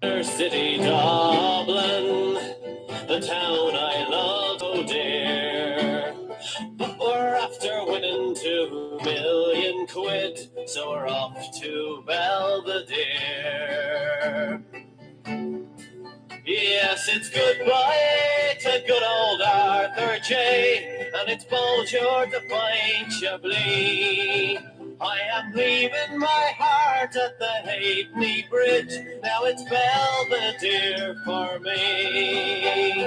City, Dublin, the town I love so dear. But we're after winning £2 million, so we're off to Belvedere. Yes, it's goodbye to good old Arthur J, and it's bonjour to fine Chablis. I am leaving my heart at the Halfpenny Bridge, now it's Belvedere for me.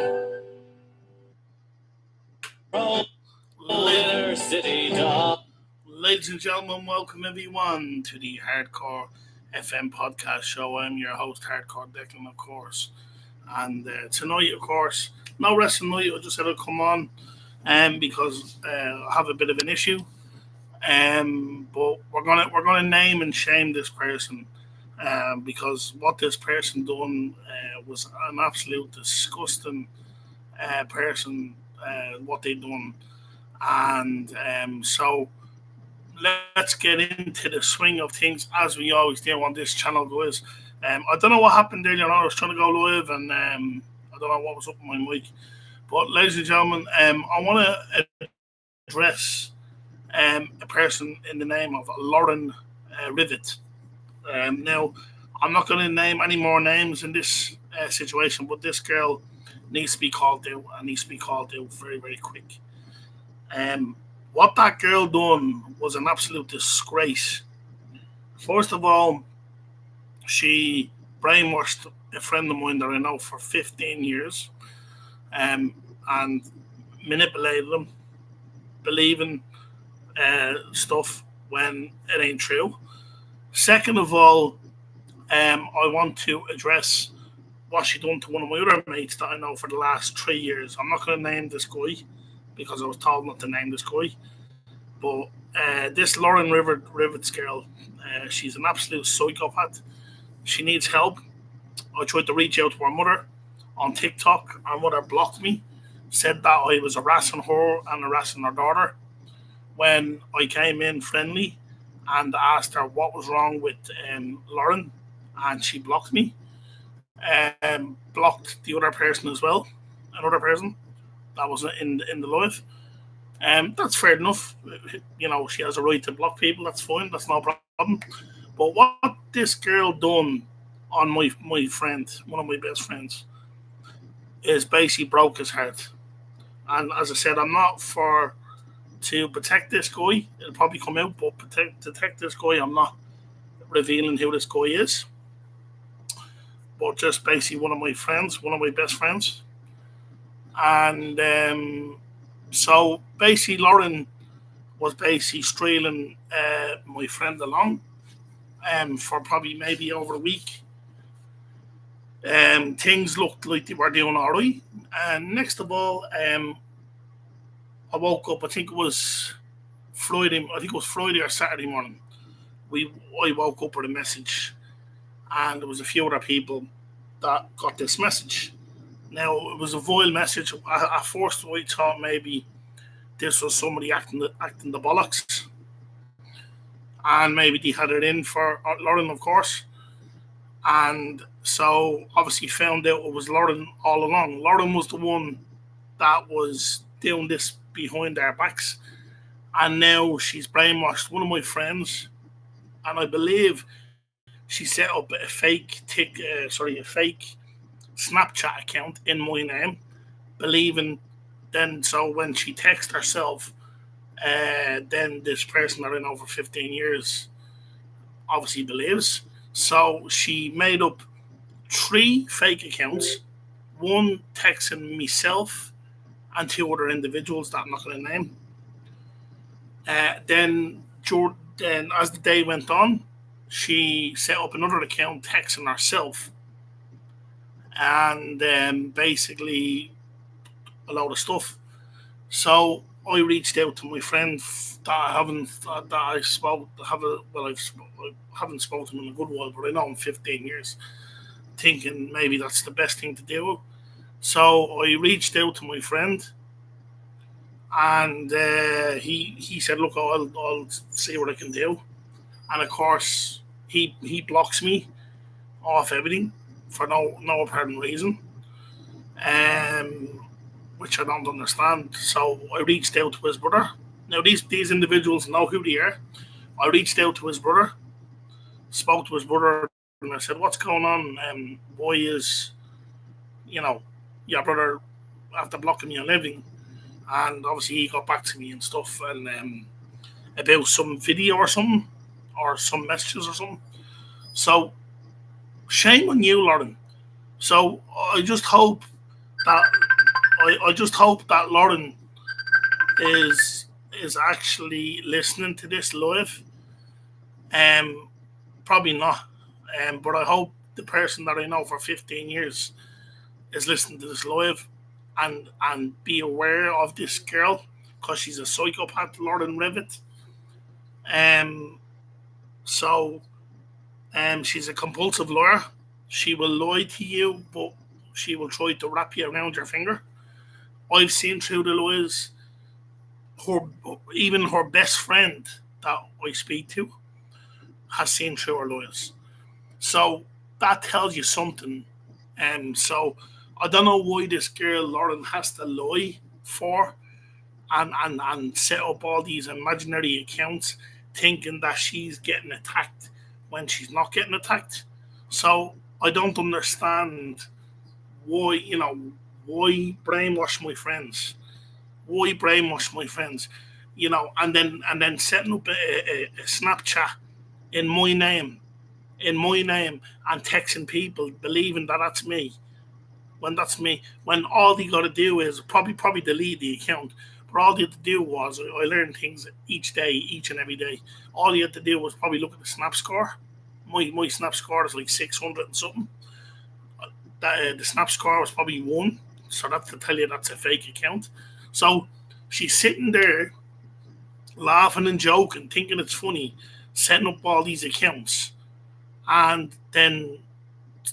Roll inner city dog. Ladies and gentlemen, welcome everyone to the Hardcore FM podcast show. I'm your host, Hardcore Declan, of course. And tonight, of course, no wrestling night. I just had to come on because I have a bit of an issue. But we're gonna name and shame this person because what this person done was an absolute disgusting person. What they done, and so let's get into the swing of things as we always do on this channel, guys. I don't know what happened earlier on. I was trying to go live, and I don't know what was up with my mic. But, ladies and gentlemen, I want to address a person in the name of Lauren Rivet. Now, I'm not going to name any more names in this situation, but this girl needs to be called out and needs to be called out very, very quick. What that girl done was an absolute disgrace. First of all, she brainwashed a friend of mine that I know for 15 years and manipulated him, believing stuff when it ain't true. Second of all, I want to address what she done to one of my other mates that I know for the last 3 years. I'm not going to name this guy because I was told not to name this guy. But this Lauren Rivets girl, she's an absolute psychopath. She needs help. I tried to reach out to her mother on TikTok. Her mother blocked me, said that I was harassing her and harassing her daughter. When I came in friendly and asked her what was wrong with Lauren, and she blocked me. Blocked the other person as well, another person that was in the live. That's fair enough. You know, she has a right to block people. That's fine. That's no problem. But what this girl done on my friend, one of my best friends, is basically broke his heart. And as I said, I'm not for to protect this guy. It'll probably come out, but protect this guy, I'm not revealing who this guy is. But just basically one of my friends, one of my best friends. And so basically, Lauren was basically strailing my friend along for probably maybe over a week. Things looked like they were doing all right. And next of all, I woke up. I think it was Friday. I think it was Friday or Saturday morning. We I woke up with a message, and there was a few other people that got this message. Now it was a vile message. At first, I thought maybe this was somebody acting the bollocks, and maybe they had it in for Lauren, of course. And so obviously found out it was Lauren all along. Lauren was the one that was doing this behind our backs, and now she's brainwashed one of my friends, and I believe she set up a fake Snapchat account in my name, believing then so when she texts herself, then this person that I know for 15 years obviously believes. So she made up three fake accounts, one texting myself and two other individuals that I'm not going to name. Then as the day went on, she set up another account texting herself and basically a load of stuff. So I reached out to my friend that I haven't that I spoke have a well I haven't spoken to him in a good while, but I know him 15 years, thinking maybe that's the best thing to do. So I reached out to my friend, and he said, "Look, I'll see what I can do." And of course, he blocks me off everything. for no apparent reason, which I don't understand. So I reached out to his brother. Now these individuals know who they are. I reached out to his brother, spoke to his brother, and I said, "What's going on? Why is you know your brother after blocking me on everything?" And obviously he got back to me and stuff, and about some video or something, or some messages or something. So shame on you, Lauren. So I just hope that I just hope that Lauren is is actually listening to this live. Um, Probably not. But I hope the person that I know for 15 years is listening to this live and be aware of this girl because she's a psychopath, Lauren Rivet. Um, so she's a compulsive liar. She will lie to you, but she will try to wrap you around your finger. I've seen through the lies. Her, even her best friend that I speak to has seen through her lies. So that tells you something. So I don't know why this girl Lauren has to lie for and set up all these imaginary accounts thinking that she's getting attacked when she's not getting attacked. So I don't understand why, why brainwash my friends. Why brainwash my friends? And then setting up a Snapchat in my name, and texting people believing that that's me when that's me. When all they got to do is probably delete the account. But all they had to do was I learned things each day, each and every day. All you had to do was probably look at the snap score. My snap score is like 600 and something. The snap score was probably one, so that's to tell you that's a fake account. So she's sitting there laughing and joking, thinking it's funny, setting up all these accounts, and then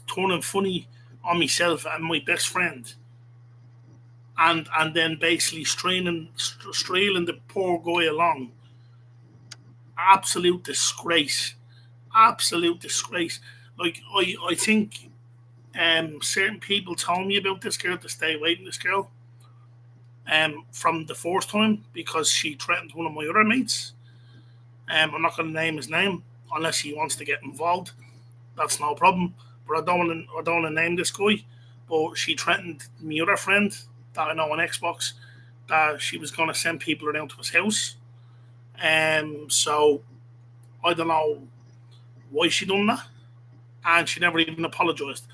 turning funny on myself and my best friend, and then basically strailing the poor guy along. Absolute disgrace. Absolute disgrace. Like I think certain people told me about this girl to stay away from this girl. From the first time because she threatened one of my other mates. I'm not going to name his name unless he wants to get involved. That's no problem. But I don't want to name this guy. But she threatened my other friend that I know on Xbox that she was going to send people around to his house. So I don't know why she done that, and she never even apologized.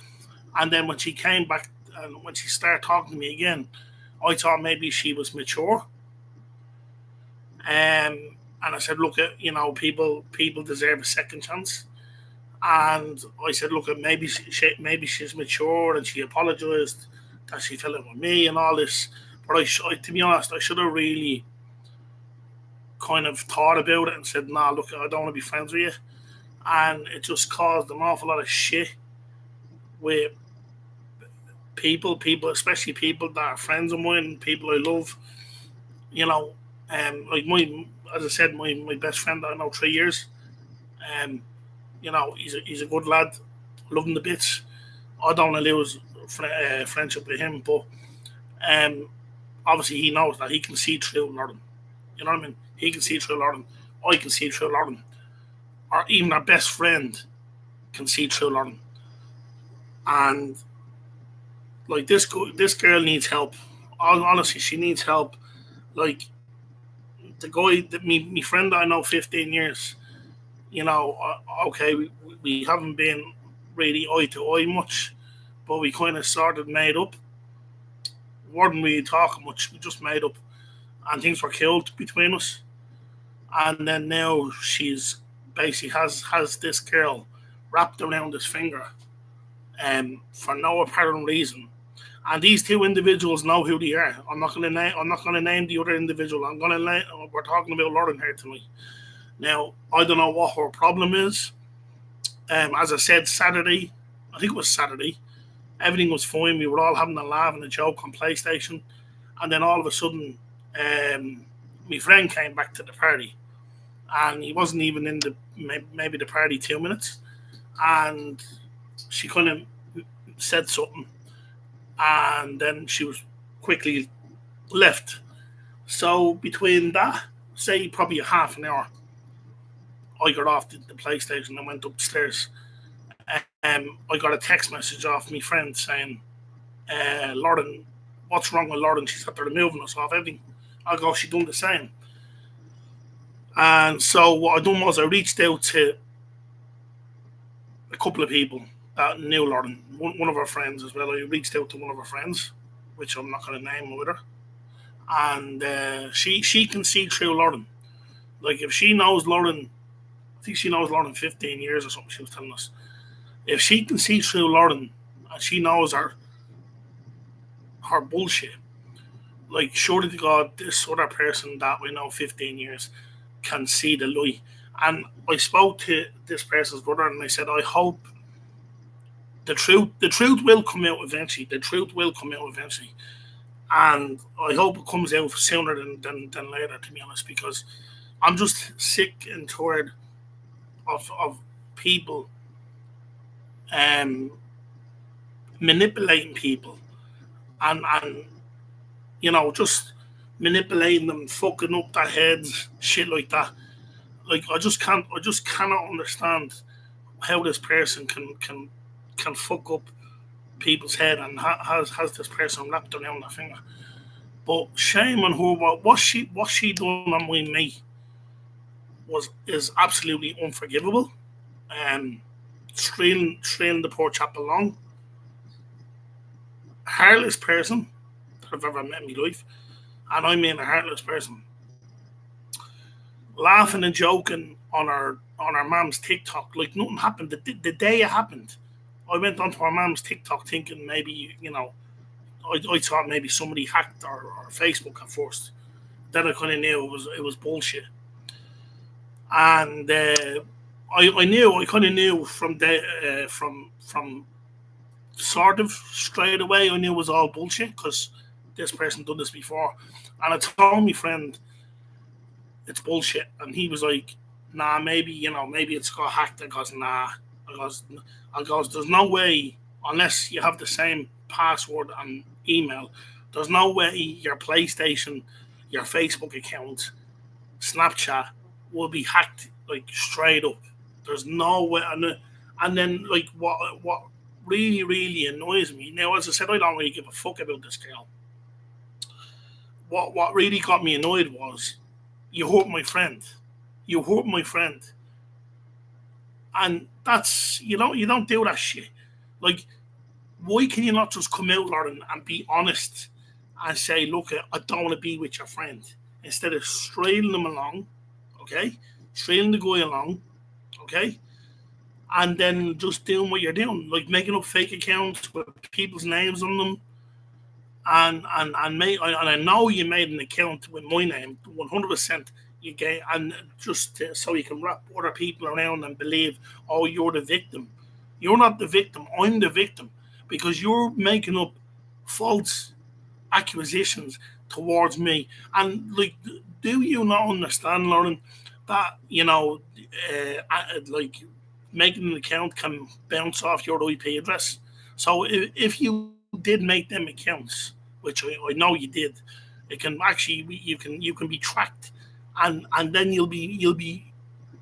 And then when she came back and when she started talking to me again, I thought maybe she was mature. And I said, look, people deserve a second chance. And I said, look, maybe she's mature and she apologized that she fell in with me and all this. But to be honest, I should have really kind of thought about it and said, nah, look, I don't want to be friends with you. And it just caused an awful lot of shit with people, especially people that are friends of mine, people I love. You know, like as I said, my best friend that I know 3 years. Um, he's a good lad. Love him to bits. I don't want to lose friendship with him, but um, obviously he knows that he can see through Lauren. You know what I mean? He can see through Lauren. I can see through Lauren. Or even our best friend can see through Lauren. And like this girl needs help. Honestly, she needs help. Like the guy, me friend that I know 15 years. Okay, we haven't been really eye to eye much, but we kind of sort of made up. We weren't really talking much. We just made up, and things were killed between us. And then now she's basically has this girl wrapped around his finger, for no apparent reason. And these two individuals know who they are. I'm not gonna name the other individual. We're talking about Lauren here tonight. Now I don't know what her problem is. As I said, Saturday, I think it was Saturday. Everything was fine. We were all having a laugh and a joke on PlayStation, and then all of a sudden, my friend came back to the party, and he wasn't even in the maybe the party 2 minutes, and she kind of said something, and then she was quickly left. So between that, say probably a half an hour, I got off the PlayStation and went upstairs. I got a text message off my friend saying, Lauren, what's wrong with Lauren? She's after removing us off everything. I go, she done the same. And so what I done was I reached out to a couple of people that knew Lauren, one of our friends as well. I reached out to one of our friends, which I'm not going to name with her. And she can see through Lauren. Like if she knows Lauren, I think she knows Lauren 15 years or something, she was telling us. If she can see through Lauren and she knows her bullshit, like surely to God, this other person that we know 15 years can see the light. And I spoke to this person's brother and I said, I hope the truth will come out eventually. The truth will come out eventually. And I hope it comes out sooner than later, to be honest, because I'm just sick and tired of people manipulating people and just manipulating them, fucking up their heads, shit like that. Like I just cannot understand how this person can fuck up people's head and has this person wrapped around their finger. But shame on her. What she done on me is absolutely unforgivable. Straining the poor chap along. Heartless person that I've ever met in my life, and I mean a heartless person. Laughing and joking on our mum's TikTok like nothing happened. The day it happened, I went onto our mum's TikTok thinking maybe I thought maybe somebody hacked our Facebook at first. Then I kind of knew it was bullshit, and I kind of knew from sort of straight away. I knew it was all bullshit because this person done this before, and I told my friend it's bullshit, and he was like, "Nah, maybe it's got hacked." I goes, "Nah," I goes, "There's no way unless you have the same password and email. There's no way your PlayStation, your Facebook account, Snapchat will be hacked like straight up. There's no way." And then like what really really annoys me now, as I said, I don't really give a fuck about this girl. What really got me annoyed was you hurt my friend. You hurt my friend. And that's you don't do that shit. Like why can you not just come out, Lauren, and be honest and say, look, I don't want to be with your friend, instead of strailing them along, okay? Strailing the guy along, okay? And then just doing what you're doing, like making up fake accounts with people's names on them. And I know you made an account with my name, 100%. You get and just so you can wrap other people around and believe, oh, you're the victim. You're not the victim. I'm the victim because you're making up false accusations towards me. And like, do you not understand, Lauren, that like making an account can bounce off your IP address? So if you did make them accounts, which I know you did, it can actually you can be tracked, and then you'll be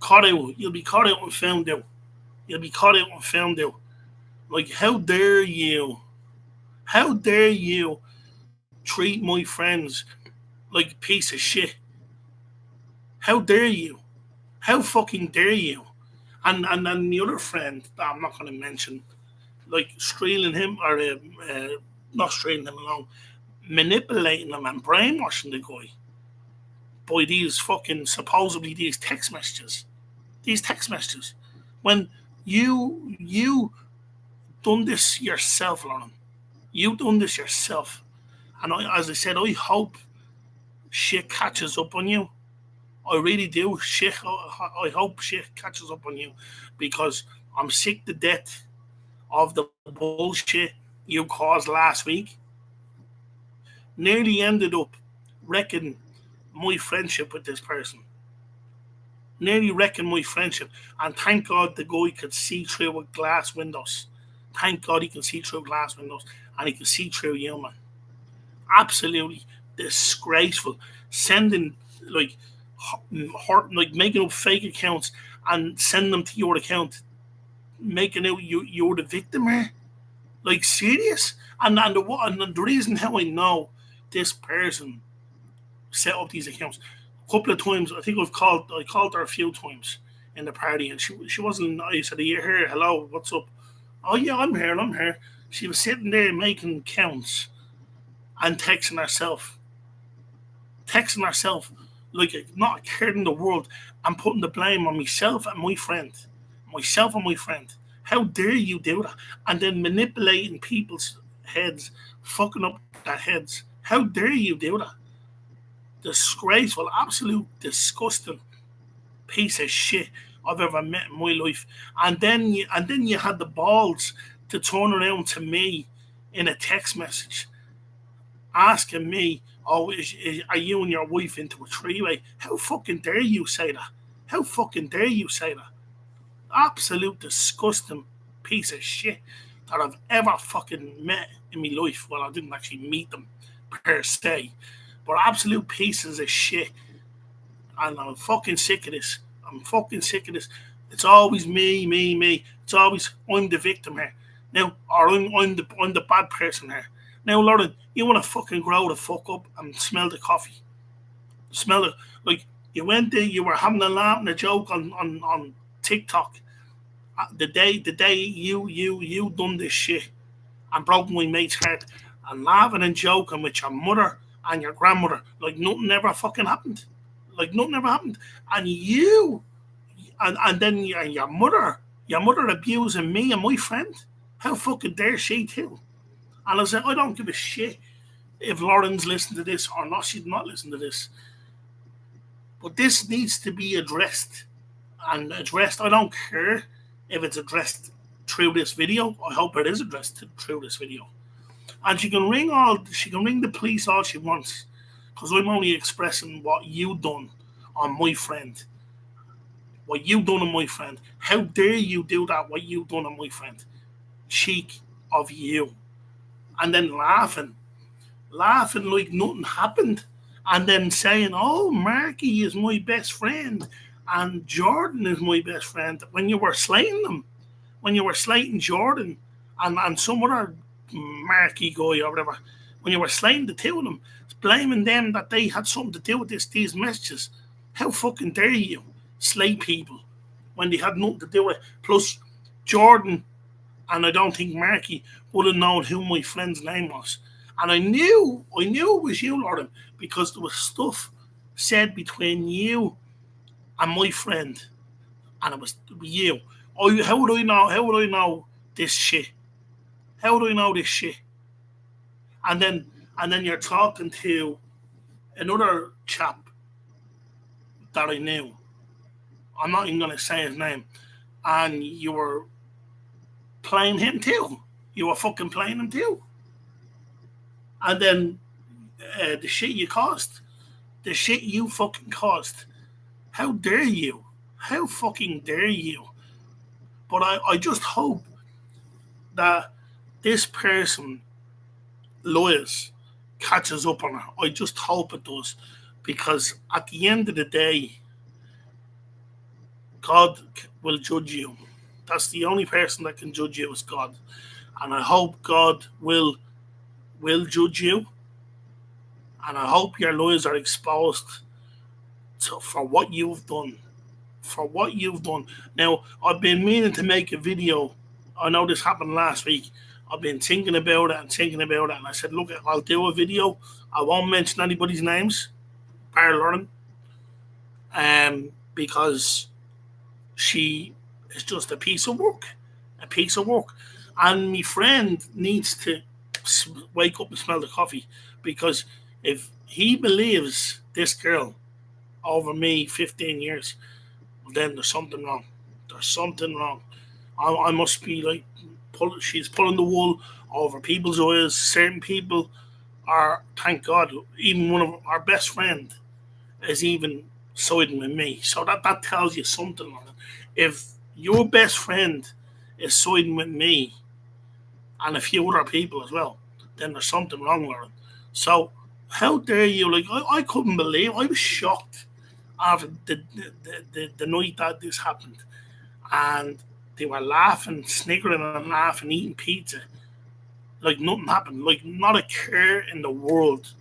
caught out. You'll be caught out and found out. You'll be caught out and found out. Like how dare you? How dare you treat my friends like a piece of shit? How dare you? How fucking dare you? And then the other friend that I'm not going to mention, like strailing him or not strailing him along, manipulating him and brainwashing the guy by these fucking supposedly these text messages. These text messages. When you done this yourself, Lauren. You done this yourself. And as I said, I hope shit catches up on you. I really do. I hope shit catches up on you because I'm sick to death of the bullshit you caused last week. Nearly ended up wrecking my friendship with this person. Nearly wrecking my friendship. And thank God the guy could see through with glass windows. thank God he can see through glass windows and he can see through you, man. Absolutely disgraceful. Sending like like making up fake accounts and sending them to your account, making out you're the victim here. Like serious. And the reason how I know this person set up these accounts. A couple of times, I called her a few times in the party, and she wasn't nice. I said, "Are you here? Hello, what's up?" "Oh yeah, I'm here. I'm here." She was sitting there making counts and texting herself like not a care in the world, and putting the blame on myself and my friend. How dare you do that? And then manipulating people's heads, fucking up their heads. How dare you do that? Disgraceful, absolute disgusting piece of shit I've ever met in my life. And then you had the balls to turn around to me in a text message asking me, "Oh, are you and your wife into a three-way?" How fucking dare you say that? How fucking dare you say that? Absolute disgusting piece of shit that I've ever fucking met in my life. Well, I didn't actually meet them per se, but absolute pieces of shit. And I'm fucking sick of this. I'm fucking sick of this. It's always me, me, me. It's always I'm the victim here. Now, or I'm the bad person here. Now, Lauren, you want to fucking grow the fuck up and smell the coffee. Smell it. Like, you went there, you were having a laugh and a joke on TikTok. The day you done this shit and broke my mate's heart and laughing and joking with your mother and your grandmother like nothing ever fucking happened. Like nothing ever happened. And you and then your mother abusing me and my friend. How fucking dare she too? And I said, I don't give a shit if Lauren's listening to this or not. She's not listening to this. But this needs to be addressed. And addressed, I don't care if it's addressed through this video. I hope it is addressed through this video. And she can ring the police all she wants. Because I'm only expressing what you done on my friend. What you done on my friend. How dare you do that, what you done on my friend? Cheek of you. And then laughing like nothing happened. And then saying, "Oh, Marky is my best friend. And Jordan is my best friend." When you were slating them. When you were slating Jordan and some other Marky guy or whatever. When you were slating the two of them. Blaming them that they had something to do with these messages. How fucking dare you slay people when they had nothing to do with it? Plus, Jordan and I don't think Marky would have known who my friend's name was. And I knew it was you, Lauren, because there was stuff said between you and my friend, and it was you. How would I know? How would I know this shit? How would I know this shit? And then you're talking to another chap that I knew. I'm not even gonna say his name, and you were playing him too. You were fucking playing him too. And then the shit you caused, the shit you fucking caused. How dare you? How fucking dare you? But I just hope that this person, lawyers, catches up on her. I just hope it does. Because at the end of the day, God will judge you. That's the only person that can judge you is God. And I hope God will judge you. And I hope your lawyers are exposed for what you've done. For what you've done. Now, I've been meaning to make a video. I know this happened last week. I've been thinking about it. And I said, look, I'll do a video. I won't mention anybody's names. Bar Lauren. Because she is just a piece of work. A piece of work. And my friend needs to wake up and smell the coffee. Because if he believes this girl over me 15 years, then there's something wrong. There's something wrong. I must be like, she's pulling the wool over people's eyes. Certain people are, thank God, even one of our best friend is even siding with me. So that tells you something. If your best friend is siding with me, and a few other people as well, then there's something wrong, Lauren. So how dare you? Like I couldn't believe. I was shocked after the night that this happened, and they were laughing, sniggering, and laughing, eating pizza like nothing happened, like not a care in the world.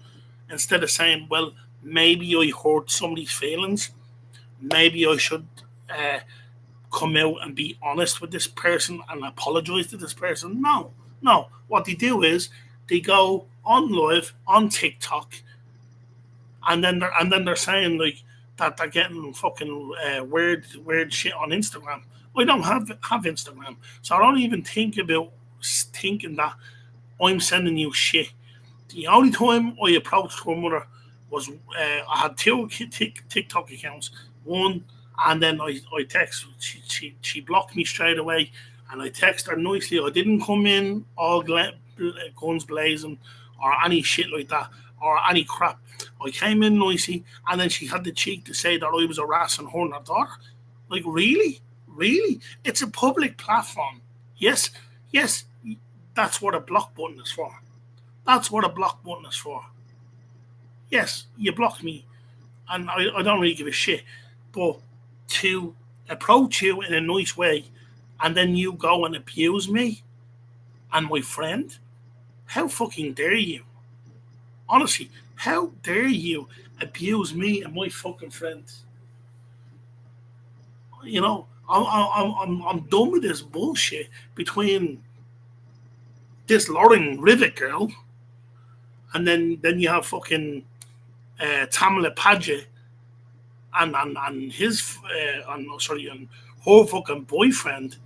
Instead of saying, "Well, maybe I hurt somebody's feelings. Maybe I should uh, come out and be honest with this person and apologize to this person." No, no. What they do is they go on live on TikTok, and then they're saying like that they're getting fucking weird shit on Instagram. I don't have Instagram, so I don't even think about thinking that I'm sending you shit. The only time I approached her mother was I had two TikTok accounts. One, and then I text. She blocked me straight away, and I text her nicely. I didn't come in all guns blazing or any shit like that or any crap. I came in nicely, and then she had the cheek to say that I was harassing her and her daughter. Like really, really? It's a public platform. Yes, yes. That's what a block button is for. That's what a block button is for. Yes, you blocked me, and I don't really give a shit. But to approach you in a nice way, and then you go and abuse me and my friend, how fucking dare you? Honestly, how dare you abuse me and my fucking friends? You know, I'm done with this bullshit between this Lauren Rivet girl, and then you have fucking Tamla Paget and his and her fucking boyfriend,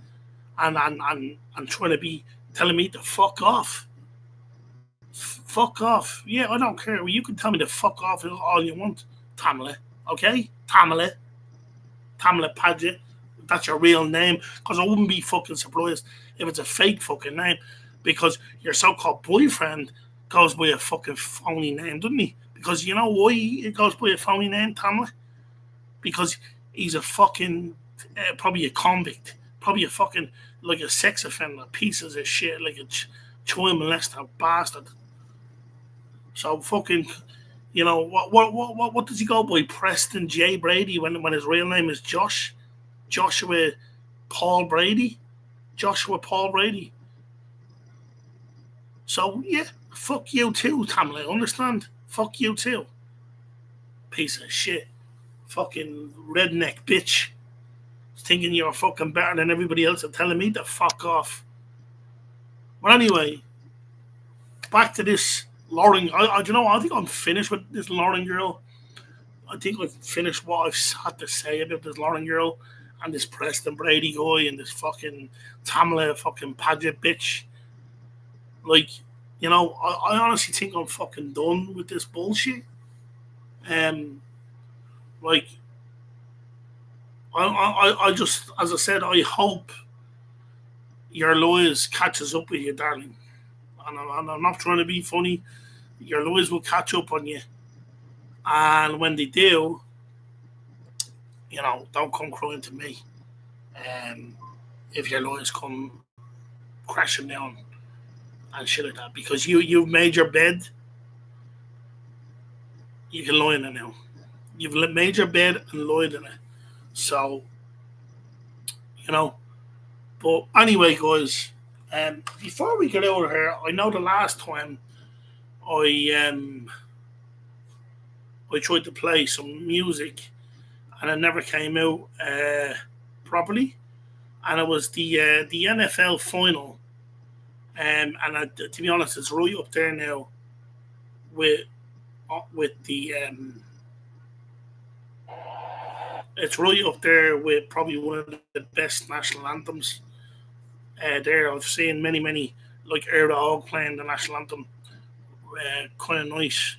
and trying to be telling me to fuck off. Fuck off. Yeah, I don't care. Well, you can tell me to fuck off all you want, Tamla. Okay, Tamla Paget. That's your real name. Because I wouldn't be fucking surprised if it's a fake fucking name. Because your so-called boyfriend goes by a fucking phony name, doesn't he? Because you know why it goes by a phony name, Tamla? Because he's a fucking probably a convict, probably a fucking like a sex offender, pieces of shit, like a child molester bastard. So fucking, what does he go by? Preston J Brady when his real name is Joshua Paul Brady, Joshua Paul Brady. So yeah, fuck you too, Tamla. Understand? Fuck you too, piece of shit, fucking redneck bitch. Thinking you're fucking better than everybody else and telling me to fuck off. But anyway, back to this Lauren. I think I'm finished with this Lauren girl. I think I've finished what I've had to say about this Lauren girl and this Preston Brady guy and this fucking Tamla fucking Paget bitch. Like, I honestly think I'm fucking done with this bullshit. Um, like, I just, as I said, I hope your lawyers catches up with you, darling. And I'm not trying to be funny. Your lawyers will catch up on you, and when they do, don't come crying to me. Um, if your lawyers come crashing down and shit like that, because you've made your bed, you can lie in it now. You've made your bed and lied in it. So, you know. But anyway, guys, before we get out of here, I know the last time I I tried to play some music and it never came out properly, and it was the NFL final. To be honest, it's right up there now with the it's right up there with probably one of the best national anthems. There, I've seen many like Air Hog playing the national anthem, kind of nice,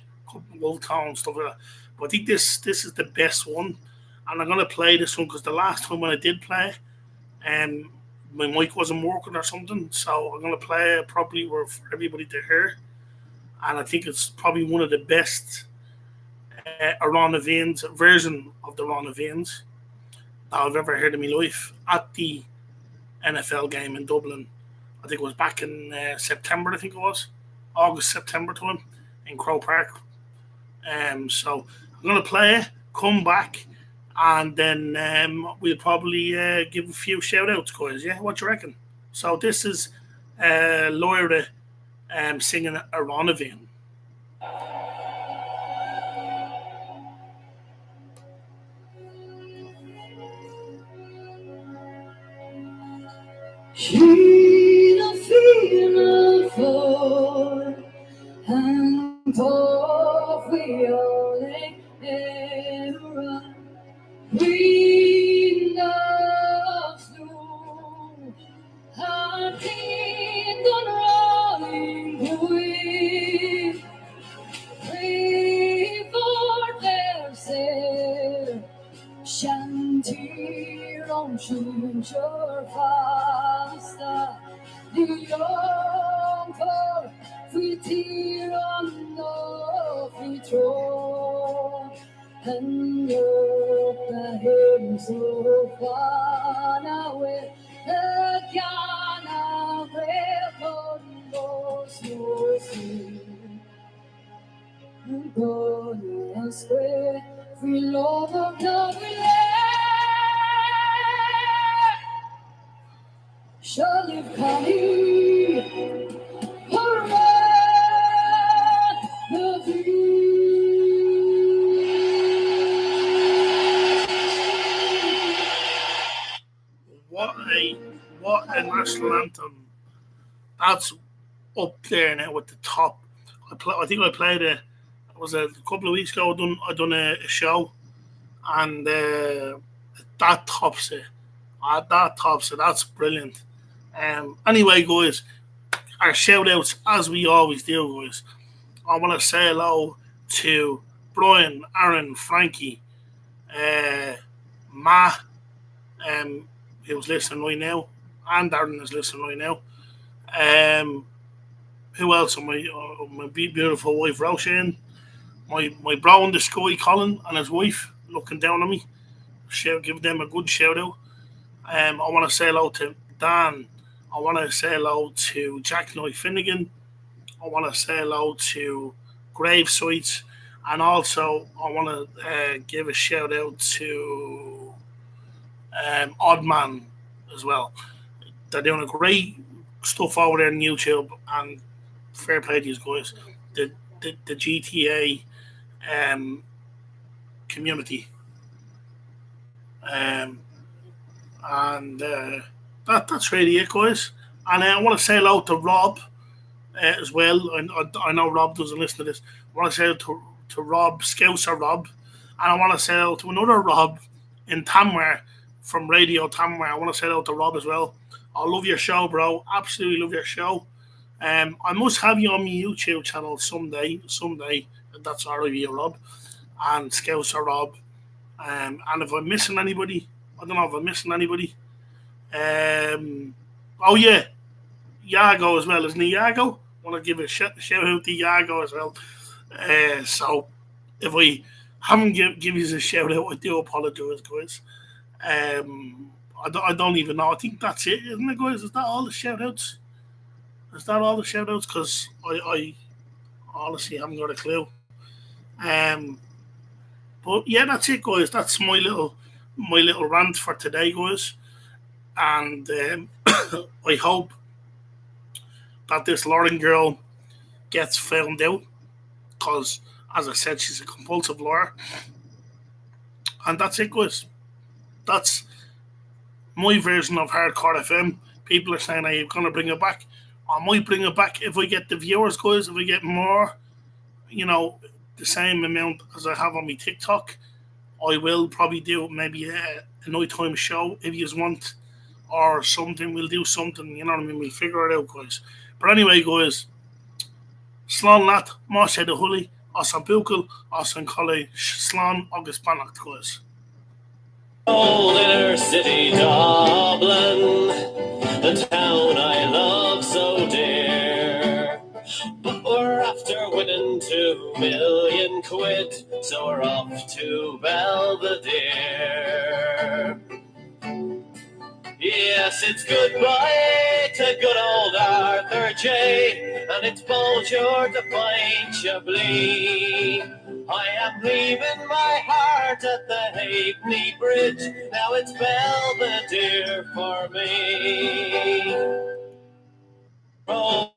Wolf Town stuff like that. But I think this is the best one, and I'm gonna play this one because the last time when I did play, um, my mic wasn't working or something, so I'm gonna play it properly for everybody to hear. And I think it's probably one of the best Arana Veins version of the Arana Veins that I've ever heard in my life at the NFL game in Dublin I think it was back in September, I think it was. August, September time in Croke Park. So I'm going to play it, come back, and then we'll probably give a few shout outs, guys. Yeah, what do you reckon? So this is Lyra singing Aronovine. Fina, fina for and of violet era. Wind of snow, har tiden rolling away. Pray for their sake. Shantir om kör fasta. Du lång för flyttiran och flyttrå. Han gjorde hem så fana we. Gana repon och snåsig. Gonna square free love of love shall live coming around the view. What a national anthem. That's up there now at the top. I think I played it. It was a couple of weeks ago. I done a show, and that tops it. That tops it. That's brilliant. Anyway, guys, our shout outs as we always do, guys. I want to say hello to Brian, Aaron, Frankie, Matt, who's listening right now, and Darren is listening right now. Who else? My beautiful wife, Roisin. My bro in the sky, Colin, and his wife looking down on me. Give them a good shout out. I want to say hello to Dan. I want to say hello to Jack Knight Finnegan. I want to say hello to Grave Sites. And also, I want to give a shout out to Oddman as well. They're doing a great stuff over there on YouTube, and fair play to these guys. The GTA community. That's really it, guys. And I want to say hello to Rob as well. I know Rob doesn't listen to this. I want to say hello to Rob, Scouser Rob. And I want to say hello to another Rob in Tamworth from Radio Tamworth. I want to say hello to Rob as well. I love your show, bro. Absolutely love your show. I must have you on my YouTube channel someday. That's all right, Rob. And Scouser Rob. And if I'm missing anybody, I don't know if I'm missing anybody. Oh yeah, Yago as well, isn't he? Yago? I want to give a shout out to Yago as well. So if I haven't give you a shout out, I do apologise, guys. I don't even know. I think that's it, isn't it, guys? Is that all the shout outs? Because I honestly haven't got a clue. But yeah, that's it, guys. That's my little rant for today, guys. And I hope that this Lauren girl gets found out, because, as I said, she's a compulsive liar. And that's it, guys. That's my version of Hardcore FM. People are saying, are you going to bring it back? I might bring it back if I get the viewers, guys. If I get more, the same amount as I have on my TikTok, I will probably do maybe a nighttime show if you want, or something. We'll do something, you know what I mean? We'll figure it out, guys. But anyway, guys, Slán Lat, Má sé do Hully, as an Buchel, as an Colley, Slán agus Bannacht, guys. Old inner city Dublin, the town I love so dear. But we're after winning £2 million, so we're off to Belvedere. Yes, it's goodbye to good old J, and it's Bulger to Pine Chablis. I am leaving my heart at the Halfpenny Bridge. Now it's Belvedere for me. Oh.